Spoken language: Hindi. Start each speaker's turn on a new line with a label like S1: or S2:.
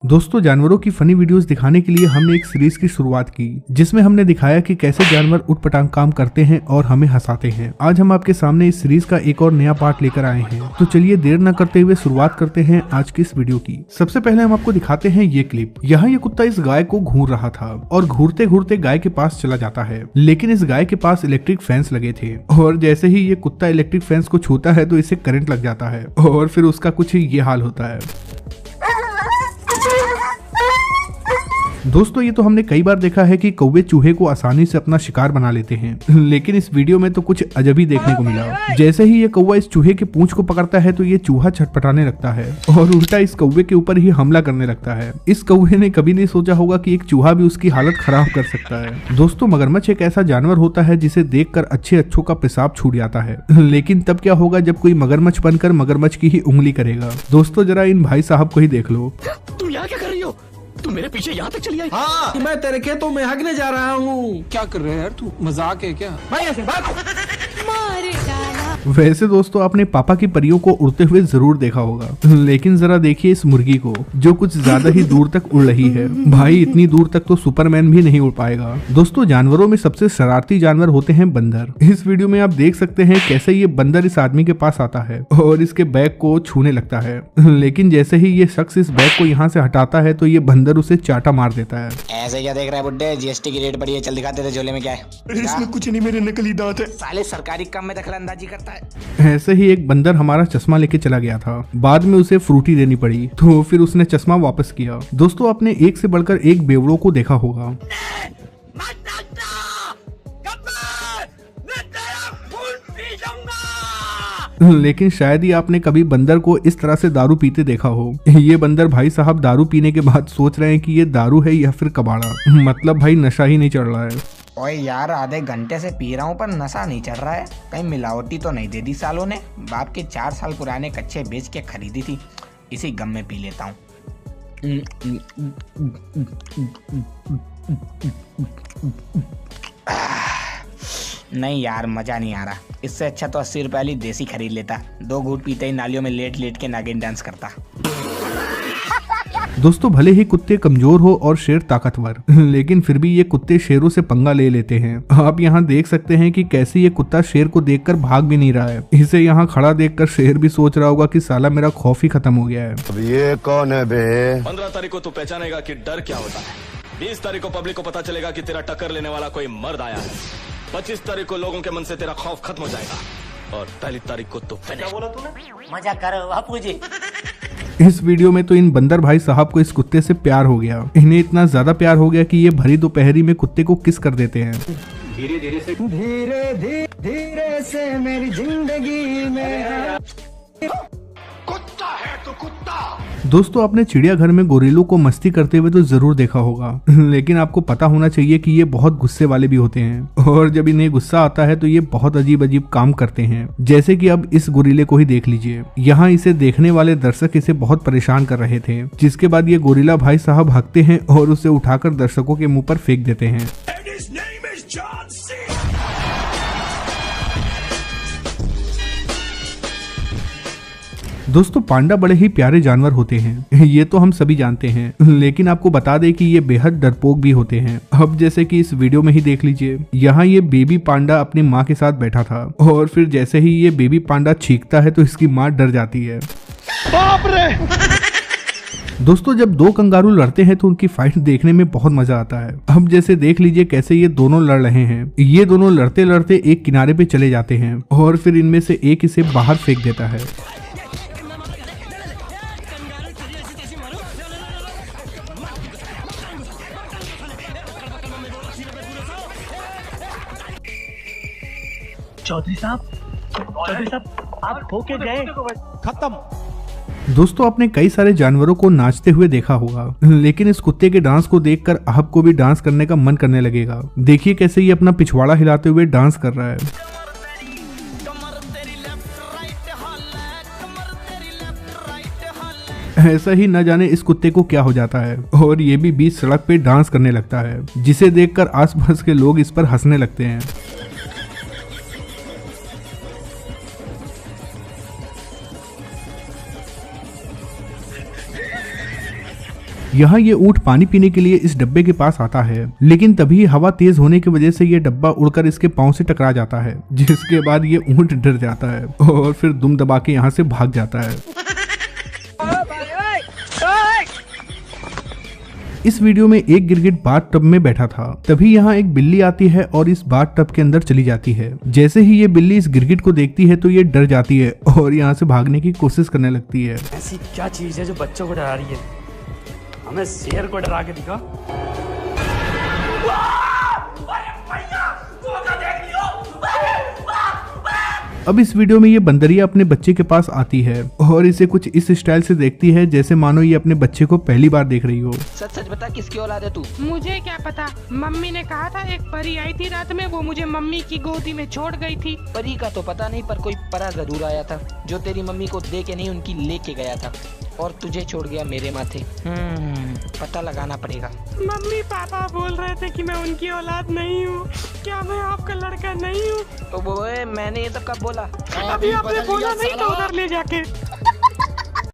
S1: दोस्तों, जानवरों की फनी वीडियोस दिखाने के लिए हमने एक सीरीज की शुरुआत की जिसमें हमने दिखाया कि कैसे जानवर उटपटांग काम करते हैं और हमें हंसाते हैं। आज हम आपके सामने इस सीरीज का एक और नया पार्ट लेकर आए हैं। तो चलिए देर न करते हुए शुरुआत करते हैं आज की इस वीडियो की। सबसे पहले हम आपको दिखाते हैं ये क्लिप। यहाँ ये कुत्ता इस गाय को घूर रहा था और घूरते घूरते गाय के पास चला जाता है, लेकिन इस गाय के पास इलेक्ट्रिक फैंस लगे थे और जैसे ही ये कुत्ता इलेक्ट्रिक फैंस को छूता है तो इसे करंट लग जाता है और फिर उसका कुछ ये हाल होता है। दोस्तों, ये तो हमने कई बार देखा है कि कौवे चूहे को आसानी से अपना शिकार बना लेते हैं, लेकिन इस वीडियो में तो कुछ अजब ही देखने को मिला। जैसे ही ये कौवा इस चूहे के पूंछ को पकड़ता है तो ये चूहा छटपटाने लगता है और उल्टा इस कौवे के ऊपर ही हमला करने लगता है। इस कौवे ने कभी नहीं सोचा होगा कि एक चूहा भी उसकी हालत खराब कर सकता है। दोस्तों, मगरमच्छ एक ऐसा जानवर होता है जिसे देखकर अच्छे अच्छों का पेशाब छूट जाता है, लेकिन तब क्या होगा जब कोई मगरमच्छ बनकर मगरमच्छ की ही उंगली करेगा। दोस्तों, जरा इन भाई साहब को ही देख लो।
S2: तुम यहाँ क्या कर रही हो? तू मेरे पीछे यहाँ तक चली आई?
S3: हाँ, मैं तेरे खेतों में हगने जा रहा हूँ। क्या कर रहे हैं यार, तू मजाक है क्या? भाई ऐसे बात।
S1: वैसे दोस्तों, आपने पापा की परियों को उड़ते हुए जरूर देखा होगा, लेकिन जरा देखिए इस मुर्गी को जो कुछ ज्यादा ही दूर तक उड़ रही है। भाई, इतनी दूर तक तो सुपरमैन भी नहीं उड़ पाएगा। दोस्तों, जानवरों में सबसे शरारती जानवर होते हैं बंदर। इस वीडियो में आप देख सकते हैं कैसे ये बंदर इस आदमी के पास आता है और इसके बैग को छूने लगता है, लेकिन जैसे ही ये शख्स इस बैग को यहाँ से हटाता है तो ये बंदर उसे चाटा मार देता है।
S4: ऐसे क्या देख रहा है बुड्ढे? जीएसटी की रेट बढ़ी है, चल दिखाते थे झोले में क्या है।
S2: इसमें कुछ नहीं, मेरे नकली दांत है।
S4: साले सरकारी काम में दखलंदाजी करता है।
S1: ऐसे ही एक बंदर हमारा चश्मा लेके चला गया था, बाद में उसे फ्रूटी देनी पड़ी तो फिर उसने चश्मा वापस किया। दोस्तों, आपने एक से बढ़कर एक बेवड़ों को देखा होगा, लेकिन शायद ही आपने कभी बंदर को इस तरह से दारू पीते देखा हो। ये बंदर भाई साहब दारू पीने के बाद सोच रहे हैं कि ये दारू है या फिर कबाड़ा। मतलब भाई नशा ही नहीं चढ़ रहा है।
S4: ओए यार, आधे घंटे से पी रहा हूँ पर नशा नहीं चढ़ रहा है। कहीं मिलावटी तो नहीं दे दी सालों ने? बाप के 4 साल पुराने कच्चे बेच के खरीदी थी, इसी गम में पी लेता हूँ। नहीं यार, मजा नहीं आ रहा। इससे अच्छा तो 80 रुपए वाली देसी खरीद लेता। 2 घूंट पीते ही नालियों में लेट लेट के नागिन डांस करता।
S1: दोस्तों, भले ही कुत्ते कमजोर हो और शेर ताकतवर, लेकिन फिर भी ये कुत्ते शेरों से पंगा ले लेते हैं। आप यहाँ देख सकते हैं कि कैसे ये कुत्ता शेर को देखकर भाग भी नहीं रहा है। इसे यहाँ खड़ा देखकर शेर भी सोच रहा होगा कि साला मेरा खौफ ही खत्म हो गया है।
S5: अब ये कौन है बे?
S2: 15 तारीख को तू पहचानेगा कि डर क्या होता है। 20 तारीख को पब्लिक को पता चलेगा कि तेरा टक्कर लेने वाला कोई मर्द आया है। 25 तारीख को लोगों के मन से तेरा खौफ खत्म हो जाएगा और 1 तारीख को तू क्या बोला तूने?
S4: मजा करो बापू जी।
S1: इस वीडियो में तो इन बंदर भाई साहब को इस कुत्ते से प्यार हो गया। इन्हें इतना ज्यादा प्यार हो गया कि ये भरी दोपहरी में कुत्ते को किस कर देते हैं।
S3: धीरे धीरे से मेरी जिंदगी में
S2: कुत्ता है तो कुत्ता।
S1: दोस्तों, आपने चिड़ियाघर में गोरिल्लों को मस्ती करते हुए तो जरूर देखा होगा, लेकिन आपको पता होना चाहिए कि ये बहुत गुस्से वाले भी होते हैं और जब इन्हें गुस्सा आता है तो ये बहुत अजीब अजीब काम करते हैं। जैसे कि अब इस गोरिल्ले को ही देख लीजिए। यहाँ इसे देखने वाले दर्शक इसे बहुत परेशान कर रहे थे, जिसके बाद ये गोरिल्ला भाई साहब हकते हैं और उसे उठाकर दर्शकों के मुंह पर फेंक देते हैं। दोस्तों, पांडा बड़े ही प्यारे जानवर होते हैं, ये तो हम सभी जानते हैं, लेकिन आपको बता दें कि ये बेहद डरपोक भी होते हैं। अब जैसे कि इस वीडियो में ही देख लीजिए। यहाँ ये बेबी पांडा अपनी माँ के साथ बैठा था और फिर जैसे ही ये बेबी पांडा चीखता है तो इसकी माँ डर जाती है।
S2: बाप रे!
S1: दोस्तों, जब 2 कंगारू लड़ते हैं तो उनकी फाइट देखने में बहुत मजा आता है। अब जैसे देख लीजिए कैसे ये दोनों लड़ रहे हैं। ये दोनों लड़ते लड़ते एक किनारे पे चले जाते हैं और फिर इनमें से एक इसे बाहर फेंक देता है।
S6: चौधरी साहब, आप होके गए?
S3: खत्म।
S1: दोस्तों, आपने कई सारे जानवरों को नाचते हुए देखा होगा, लेकिन इस कुत्ते के डांस को देखकर आपको भी डांस करने का मन करने लगेगा। देखिए कैसे ये अपना पिछवाड़ा हिलाते हुए डांस कर रहा है। ऐसा ही न जाने इस कुत्ते को क्या हो जाता है और ये भी बीच सड़क पे डांस करने लगता है, जिसे देखकर आसपास के लोग इस पर हंसने लगते हैं। यहाँ ये ऊँट पानी पीने के लिए इस डब्बे के पास आता है, लेकिन तभी हवा तेज होने की वजह से ये डब्बा उड़कर इसके पाँव से टकरा जाता है, जिसके बाद ये ऊँट डर जाता है और फिर दुम दबा के यहाँ से भाग जाता है। इस वीडियो में एक गिरगिट बाथ टब में बैठा था, तभी यहाँ एक बिल्ली आती है और इस बाथ टब के अंदर चली जाती है। जैसे ही ये बिल्ली इस गिरगिट को देखती है तो ये डर जाती है और यहाँ से भागने की कोशिश करने लगती है।
S6: ऐसी क्या चीज है जो बच्चों को डरा रही है? हमें शेर को डरा के दिखा।
S1: अब इस वीडियो में ये बंदरिया अपने बच्चे के पास आती है और इसे कुछ इस स्टाइल से देखती है जैसे मानो ये अपने बच्चे को पहली बार देख रही हो।
S4: सच सच बता, किसकी औलाद है तू?
S5: मुझे क्या पता, मम्मी ने कहा था एक परी आई थी रात में, वो मुझे मम्मी की गोदी में छोड़ गई थी।
S4: परी का तो पता नहीं, पर कोई परा जरूर आया था जो तेरी मम्मी को दे के नहीं उनकी लेके गया था और तुझे छोड़ गया मेरे माथे। पता लगाना पड़ेगा।
S5: मम्मी पापा बोल रहे थे कि मैं उनकी औलाद नहीं हूँ। क्या मैं आपका लड़का नहीं हूँ?
S4: तो वो मैंने ये सब कब बोला?
S5: अभी आपने बोला नहीं तो उधर ले जाके।